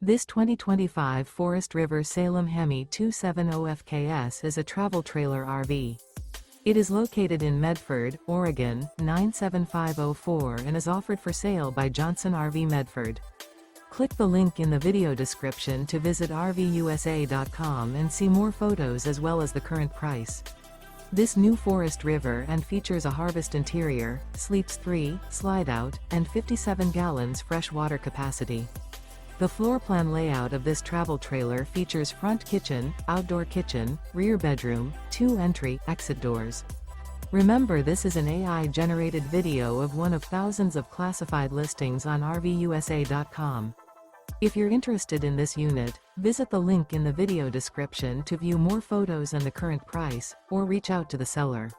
This 2025 Forest River Salem HEMI 270FKS is a travel trailer RV. It is located in Medford, Oregon, 97504 and is offered for sale by Johnson RV Medford. Click the link in the video description to visit RVUSA.com and see more photos as well as the current price. This new Forest River and features a harvest interior, sleeps 3, slide-out, and 57 gallons fresh water capacity. The floor plan layout of this travel trailer features front kitchen, outdoor kitchen, rear bedroom, 2 entry/exit doors. Remember, this is an AI-generated video of one of thousands of classified listings on RVUSA.com. If you're interested in this unit, visit the link in the video description to view more photos and the current price, or reach out to the seller.